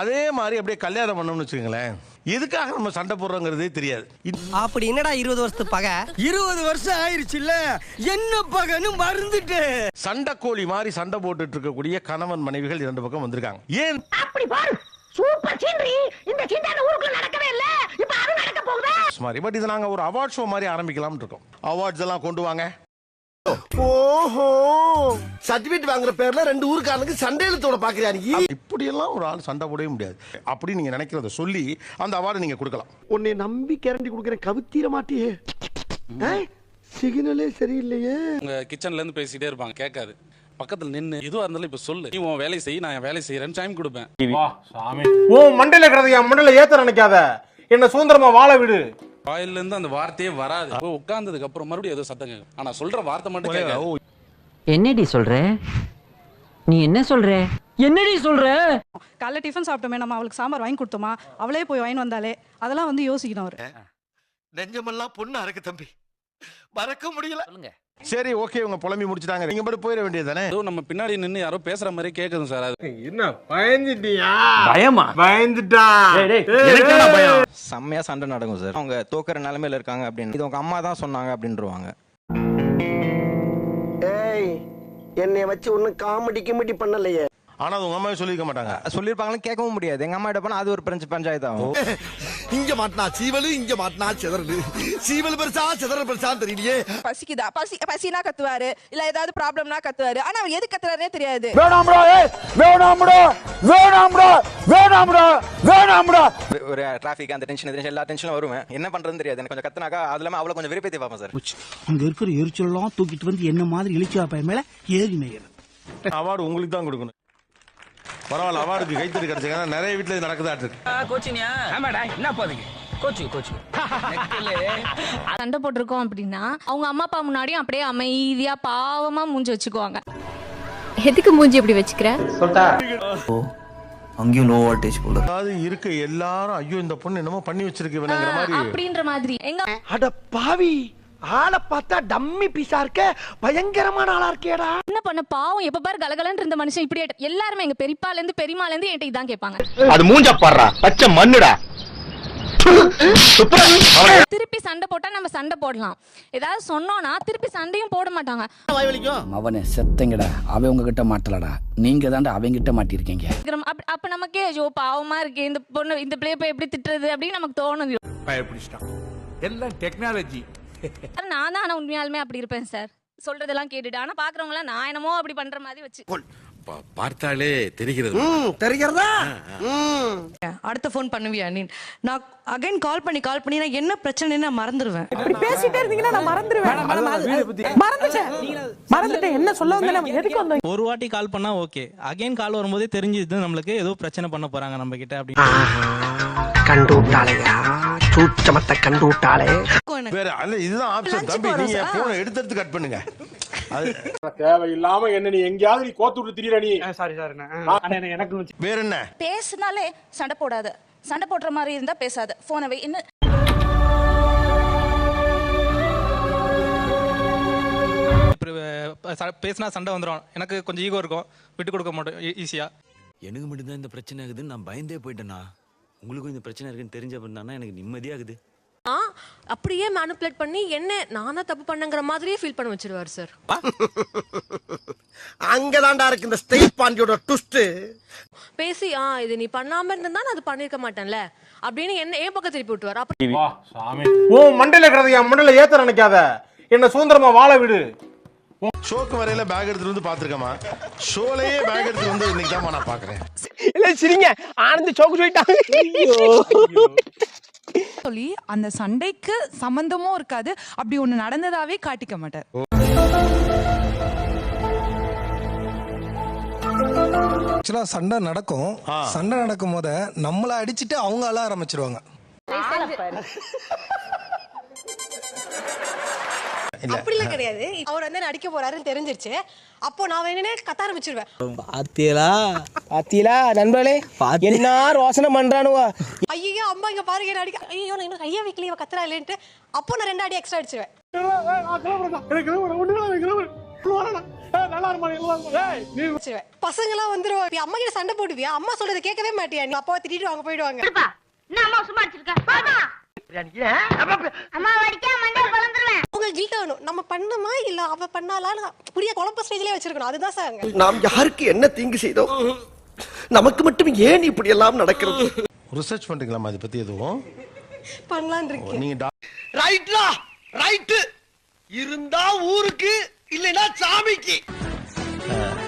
அதே மாதிரி அப்படியே கல்யாணம் பண்ணோம்னு வச்சுக்கோங்களேன், எதுக்காக நம்ம சண்டை போடுறோங்கிறதே தெரியாது. அப்படி என்னடா 20 வருஷத்து பகை? 20 வருஷம் ஆயிருச்சு இல்ல, என்ன பகன்னு மறந்துட்டு. சண்டை கோழி மாதிரி சண்டை போட்டுட்டு இருக்கக்கூடிய கணவன் மனைவிகள் 2 பக்கம் வந்திருக்காங்க. ஏன் அப்படி பாரு, சூப்பர் சீனரி. இந்த சீண்டான ஊருக்குள்ள நடக்கவே இல்ல, இப்ப அது நடக்க போகுதா மாதிரி. பட் இது நாங்க ஒரு அவார்ட் ஷோ மாதிரி ஆரம்பிக்கலாம்னு இருக்கோம். அவார்ட்ஸ் எல்லாம் கொண்டு வாங்க. ஓஹோ, சர்டிபிகேட் வாங்குற பேர்ல 2 ஊருக்காரனுக்கு சண்டை இழுத்தோட பாக்குறியா நீ? இப்படி எல்லாம் ஒரு ஆள் சண்டை போடவே முடியாது. அப்படி நீங்க நினைக்கிறத சொல்லி அந்த அவார்டை நீங்க கொடுக்கலாம். உன்னை நம்பி கேரண்டி கொடுக்கறேன், கவுத்தீர மாட்டியே. சிக்னலே சரியில்லையே. உங்க கிச்சன்ல இருந்து பேசிட்டே இருப்பாங்க, கேட்காது. பக்கத்துல நின்னு எதுவா இருந்தாலும் இப்ப சொல்லு, நீ உன் வேலையை செய், நான் என் வேலையை செய்யறேன்னு டைம் கொடுப்பேன். உன் மண்டையில கிடந்து என் மண்டையில ஏத்த நினைக்காத, என்ன சுதந்திரமா வாழ விடு. வாயில இருந்து அந்த வார்த்தையே வராது. உட்கார்ந்ததுக்கு அப்புறம் மறுபடியும் ஏதோ சத்தம் கேட்கும். ஆனா சொல்ற வார்த்தை மட்டும் கேட்காது. என்னடி சொல்ற? நீ என்ன சொல்ற? என்னடி சொல்ற? காலைல டிஃபன் சாப்பிட்டோமே, நம்ம அவளுக்கு சாம்பார் வாங்கி கொடுத்தோமா, அவளே போய் வாங்கி வந்தாலே, அதெல்லாம் வந்து யோசிக்கணும் அவரு. நெஞ்சமெல்லாம் பொண்ணா இருக்கு தம்பி, மறக்க முடியல. சரி, ஓகே, உங்க புலம்பி முடிச்சிட்டாங்க, நீங்க மட்டும் போயிட வேண்டியது தானே. நம்ம பின்னாடி நின்னு யாரோ பேசுற மாதிரி கேக்குது சார். அது என்ன பயந்துட்டியா? பயமா? பயந்துட்டா. பயம். செம்மையா சண்டை நடக்கும் சார். அவங்க தோக்குற நிலைமையில இருக்காங்க அப்படின்னு, இது உங்க அம்மா தான் சொன்னாங்க அப்படின்றவாங்க. ஏய், என்னைய வச்சு ஒன்னும் காமெடி கிமெடி பண்ணலையே. ஆனா அது உங்க அம்மாவே சொல்லிருக்க மாட்டாங்க. சொல்லிருப்பாங்களும் கேட்கவும் முடியாது. எங்க அம்மா கிட்ட போனா அது ஒரு பஞ்சாயத்து ஆகும். இங்க மாட்டினா சீவலு, இங்க மாட்டினா சிதறலு. சீவல் பெருசா சிதறல் பெருசா தெரியலையே. பசிக்குதா, பசினா கத்துவாரு, இல்ல ஏதாவது ப்ராப்ளம்னா கத்துவாரு. ஆனா அவர் எது கத்துறாருனே தெரியாது. வேணாம்டா, வேணாம்டா, வேணாம்டா, வேணாம்டா, வேணாம்டா. ஒரு டிராபிக் அந்த டென்ஷன் எல்லா டென்ஷனும் வருவேன். என்ன பண்றதுன்னு தெரியாது. எனக்கு கொஞ்சம் கத்துனாக்கா அது இல்லாம அவளை கொஞ்சம் விருப்பத்தை பார்ப்பேன் சார். அங்க இருக்கிற எரிச்சல்லாம் தூக்கிட்டு வந்து என்ன மாதிரி இழிச்சா பையன் மேல ஏறி மேயர். அவார்டு உங்களுக்கு தான் கொடுக்கணும். பரவாயில்ல, அவார்டுக்கு கைத்தறி கிடைச்சிருக்காங்க. நிறைய வீட்டுல இது நடக்குதாட்டு இருக்கு. கோச்சினியா? ஆமாடா, என்ன போதீங்க? கோச்சு சண்டை போட்டிருக்கோம் அப்படின்னா அவங்க அம்மா அப்பா முன்னாடியும் அப்படியே அமைதியா பாவமா மூஞ்சி வச்சுக்குவாங்க. எதுக்கு மூஞ்சி இப்படி வச்சுக்கிற? அங்கேயும் லோ வோல்டேஜ் போல. அதாவது இருக்க எல்லாரும் ஐயோ இந்த பொண்ணு என்னமோ பண்ணி வச்சிருக்கு வேணுங்கிற மாதிரி அப்படின்ற மாதிரி. எங்க அட பாவி, ஆளை பார்த்தா டம்மி பீஸா இருக்க, பயங்கரமான ஆளா இருக்கேடா. என்ன பண்ண பாவம், எப்ப பாரு கலகலன்னு இருந்த மனுஷன் இப்படி எல்லாருமே எங்க பெரியப்பால இருந்து பெரியமால இருந்து என்கிட்ட இதான் கேட்பாங்க. அது மூஞ்ச பாடுறா, பச்சை மண்ணுடா. திருப்பி சண்டை போட்டா நம்ம சண்டை போடலாம், ஏதாவது சொன்னோம்னா திருப்பி சண்டையும் போட மாட்டாங்க. அவனே செத்தங்கடா, அவன் உங்ககிட்ட மாட்டலடா, நீங்க தான்டா அவங்க கிட்ட மாட்டிருக்கீங்க. அப்ப நமக்கே ஐயோ பாவமா இருக்கு, இந்த பொண்ணு இந்த பிள்ளைய போய் எப்படி திட்டுறது அப்படின்னு நமக்கு தோணுது. எல்லாம் டெக்னாலஜி. நான் தான் உண்மையாலுமே அப்படி இருப்பேன் சார், சொல்றதெல்லாம் கேட்டுட்டு. ஆனா பாக்குறவங்க எல்லாம் நான் என்னமோ அப்படி பண்ற மாதிரி வச்சு பார்த்தாலே தெரிகிறது. தெரிகிறதா? அடுத்த போன் பண்ணுவியா நீ? நான் அகைன் கால் பண்ணி நான் என்ன பிரச்சனைன்னு நான் மறந்துடுவேன். இப்படி பேசிட்டே இருந்தீங்கன்னா நான் மறந்துடுவேன். மறந்துட்டேன் என்ன சொல்ல வந்தேன், எதுக்கு வந்தேன்? ஒரு வாட்டி கால் பண்ணா ஓகே, அகைன் கால் வரும்போதே தெரிஞ்சுது நம்மளுக்கு ஏதோ பிரச்சனை பண்ண போறாங்க நம்ம கிட்ட அப்படின்னு. கண்டு விட்டாளையா, சூச்சமத்தை கண்டு விட்டாளே. வேற அல்ல, இதுதான் ஆப்ஷன் தம்பி. நீங்க போனை எடுத்து கட் பண்ணுங்க. தேவையில்லாம என்ன நீ எங்கயாவது நீ கோத்து விட்டு திரியற நீ. சாரி எனக்கு வேற என்ன பேசினாலே சண்டை போடாத, சண்டை போடுற மாதிரி இருந்தா பேசாத, போனவை என்ன பேசினா சண்டை வந்துடும். எனக்கு கொஞ்சம் ஈகோ இருக்கும், விட்டு கொடுக்க மாட்டோம் ஈஸியா. எனக்கு மட்டும்தான் இந்த பிரச்சனை ஆகுதுன்னு நான் பயந்தே போயிட்டேனா. உங்களுக்கும் இந்த பிரச்சனை இருக்குன்னு தெரிஞ்ச பண்ணா எனக்கு நிம்மதியாகுது. அப்படியே மேனிபுலேட் பண்ணி என்ன நானா தப்பு பண்ணங்கிற மாதிரியே ஃபீல் பண்ண வச்சிருவாரு சார். அங்கதான்டா இருக்கு இந்த ஸ்டேட் பாண்டியோட ட்விஸ்ட். பேசி இது நீ பண்ணாம இருந்தா நான் அது பண்ணிருக்க மாட்டேன்ல அப்படின்னு என்ன ஏன் பக்கம் திருப்பி விட்டுவார். அப்ப உன் மண்டையில கிடந்து என் மண்டையில ஏத்த நினைக்காத, என்ன சுதந்திரமா வாழ விடு. ஷோக்கு வரையில பேக் எடுத்துட்டு வந்து பாத்துருக்கமா, ஷோலயே பேக் எடுத்துட்டு வந்து இன்னைக்கு தான் நான் பாக்குறேன். இல்ல சரிங்க, ஆனந்த் சோக்கு சொல்லிட்டாங்க சொல்லி அந்த சண்டைக்கு சம்பந்தமும் இருக்காது, அப்படி ஒண்ணு நடந்ததாவே காட்டிக்க மாட்டார். ஆக்சுவலா சண்டை நடக்கும். சண்டை நடக்கும் போது நம்மள அடிச்சுட்டு அவங்க அழ ஆரம்பிச்சிருவாங்க. அப்படிலாம் கிடையாது. அவர் வந்து அடிக்க போறாருன்னு தெரிஞ்சிருச்சு, அப்போ நான் வேணுனே கத்த ஆரம்பிச்சிருவேன். பாத்தீங்களா நண்பர்களே, என்ன ரோசனை பண்றானுவா. ஐயோ அம்மா இங்க பாருங்க என்ன அடிக்க, ஐயோ நான் இன்னும் கையை வைக்கலையே கத்துறா இல்லைன்ட்டு அப்போ நான் 2 அடி எக்ஸ்ட்ரா அடிச்சிருவேன். பசங்க எல்லாம் வந்துருவாங்க. அம்மா கிட்ட சண்டை போடுவியா? அம்மா சொல்றதை கேட்கவே மாட்டியா? நீ அப்பாவை திட்டிட்டு வாங்க போயிடுவாங்க. உங்களுக்கு கில்ட் ஆகணும். நம்ம பண்ணமா இல்ல அவ பண்ணாலான்னு புரிய குழப்ப ஸ்டேஜ்லயே வச்சிருக்கணும். அதுதான் சார். நாம் யாருக்கு என்ன தீங்கு செய்தோம், நமக்கு மட்டும் ஏன் இப்படி எல்லாம் நடக்கிறது? ரிசர்ச் பண்றீங்களா அதை பத்தி எதுவும்? பண்ணலாம்னு இருக்கேன். நீங்க ரைட்லா ரைட் இருந்தா ஊருக்கு இல்லைன்னா சாமிக்கு.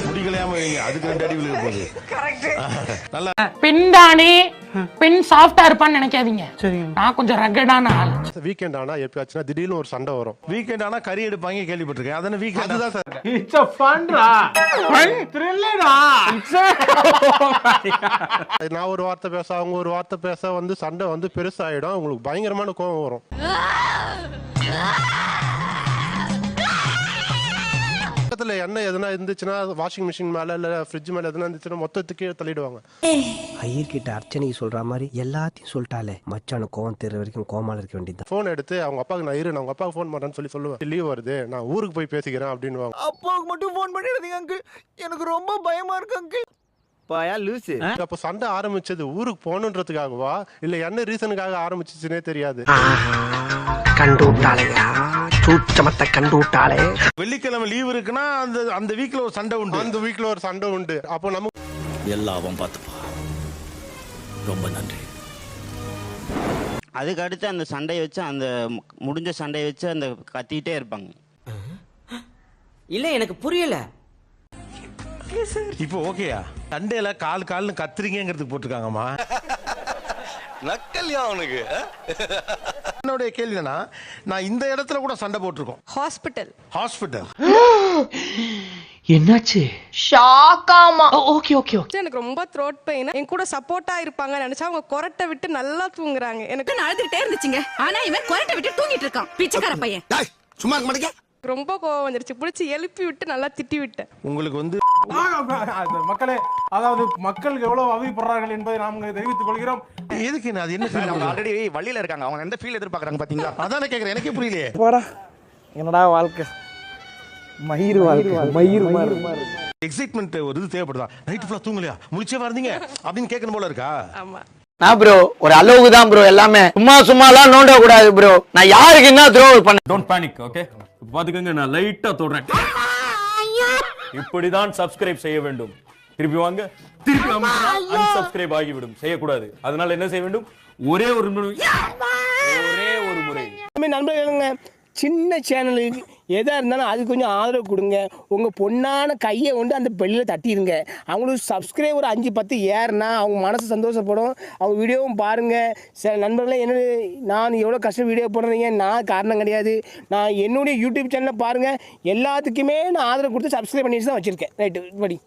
முடிகளையாம வைங்க, அதுக்கு 2 அடி விழுக போகுது. நல்லா பின்தானே பின் சாஃப்டா இருப்பான்னு நினைக்காதீங்க. நான் கொஞ்சம் ரகடான ஆள். வீக்கெண்ட் ஆனா எப்பயாச்சும் திடீர்னு ஒரு சண்டை வரும். வீக்கெண்ட் ஆனா கறி எடுப்பாங்க கேள்விப்பட்டிருக்கேன். அதான வீக்கெண்ட். அதுதான் சார். இட்ஸ் a fun ரா. fun thrillerடா. நான் ஒரு வார்த்தை பேச அவங்க ஒரு வார்த்தை பேச வந்து சண்டை வந்து பெருசாயிடும். உங்களுக்கு பயங்கரமான கோபம் வரும். பக்கத்துல என்ன எதுனா இருந்துச்சுன்னா வாஷிங் மிஷின் மேல இல்ல ஃப்ரிட்ஜ் மேல எதுனா இருந்துச்சுன்னா மொத்தத்துக்கு கீழே தள்ளிடுவாங்க. ஐயர் கிட்ட அர்ச்சனை சொல்ற மாதிரி எல்லாத்தையும் சொல்லிட்டாலே மச்சான கோவம் தெரியற வரைக்கும் கோமால இருக்க வேண்டியது. போன் எடுத்து அவங்க அப்பாவுக்கு நான் நான் உங்க அப்பாவுக்கு ஃபோன் பண்றேன்னு சொல்லுவேன். லீவ் வருது நான் ஊருக்கு போய் பேசிக்கிறேன் அப்படின்னு. அப்பாவுக்கு மட்டும் போன் பண்ணிடுறீங்க அங்கிள், எனக்கு ரொம்ப பயமா இருக்கு அங்கிள். பாயா லூசு. அப்ப சண்டை ஆரம்பிச்சது ஊருக்கு போகணுன்றதுக்காகவா இல்ல என்ன ரீசனுக்காக ஆரம்பிச்சுச்சுன்னே தெரியாது. கண்டு விட்டாளையா, சூச்சமத்தை கண்டு விட்டாளே. வெள்ளிக்கிழமை லீவ் இருக்குன்னா அந்த வீக்ல ஒரு சண்டை உண்டு. அந்த வீக்ல ஒரு சண்டை உண்டு. அப்போ நமக்கு எல்லாம் பார்த்துப்பா. ரொம்ப நன்றி. அதுக்கு அடுத்து அந்த சண்டையை வச்சு அந்த முடிஞ்ச சண்டையை வச்சு அந்த கத்திக்கிட்டே இருப்பாங்க. இல்ல எனக்கு புரியல. இப்போ ஓகேயா? சண்டையில கால்னு கத்துறீங்கிறதுக்கு போட்டிருக்காங்கம்மா. நக்கல்யா அவனுக்கு. என்னுடைய கேள்வி என்னன்னா, நான் இந்த இடத்துல கூட சண்டை போட்டிருக்கோம். ஹாஸ்பிட்டல் என்னாச்சு? ஷாக்காமா. Okay okay okay. எனக்கு ரொம்ப த்ரோட் பெயின். என் கூட சப்போர்ட்டா இருப்பாங்க நினைச்சா அவங்க கொரட்டை விட்டு நல்லா தூங்குறாங்க. எனக்கு அழுதுகிட்டே இருந்துச்சுங்க. ஆனா இவன் கொரட்டை விட்டு தூங்கிட்டு இருக்கான். பிச்சைக்கார பையன். சும்மா இருக்க மாட்டேங்க. ரொம்ப கோவம் வந்துருச்சு. பிடிச்சி எழுப்பி விட்டு நல்லா திட்டி விட்டேன். உங்களுக்கு வந்து மக்களே, அதாவது மக்கள் எவ்வளவு அவதிப்படுறார்கள் என்பதை நாம் தெரிவித்துக் கொள்கிறோம். எதுக்கு அது என்ன ஃபீல்? அவங்க ஆல்ரெடி வழியில இருக்காங்க. அவங்க எந்த ஃபீல் எதிர்பார்க்கறாங்க பாத்தீங்களா? அதானே கேக்குறேன். எனக்கே புரியலையே. போடா, என்னடா வாழ்க்கை, மயிர் வாழ்க்கை, மயிர் மாதிரி. எக்ஸைட்மென்ட் ஒரு இது தேவைப்படுதா? நைட் ஃபுல்லா தூங்கலையா, முழிச்சே வரீங்க அப்படின்னு கேட்கணும் போல இருக்கா? ஆமா. நான் ப்ரோ ஒரு அளவுக்கு தான் ப்ரோ, எல்லாமே சும்மாலாம் நோண்ட கூடாது ப்ரோ. நான் யாருக்கு என்ன துரோகம் பண்ண. Don't panic. ஓகே பாத்துக்கங்க, நான் லைட்டா தொடுறேன். இப்படிதான் சப்ஸ்கிரைப் செய்ய வேண்டும். திருப்பி வாங்க, திருப்பி அன்சப்ஸ்கிரைப் ஆகிவிடும். செய்யக்கூடாது. அதனால என்ன செய்ய வேண்டும்? ஒரே ஒரு முறை. நண்பர்களுங்க, சின்ன சேனலுக்கு எதா இருந்தாலும் அது கொஞ்சம் ஆதரவு கொடுங்க. உங்க பொண்ணான கையை கொண்டு அந்த பெல்லில் தட்டிடுங்க. அவங்களுக்கு சப்ஸ்கிரைபர் 5-10 ஏறுனா அவங்க மனசு சந்தோஷப்படும். அவங்க வீடியோவும் பாருங்க. சில நண்பர்களே என்ன, நான் எவ்வளோ கஷ்டம் வீடியோ போடுறீங்க, நான் காரணம் கிடையாது. நான் என்னுடைய யூடியூப் சேனலை பாருங்க. எல்லாத்துக்குமே நான் ஆதரவு கொடுத்து சப்ஸ்கிரைப் பண்ணிட்டு தான் வச்சிருக்கேன். ரைட்டு படி.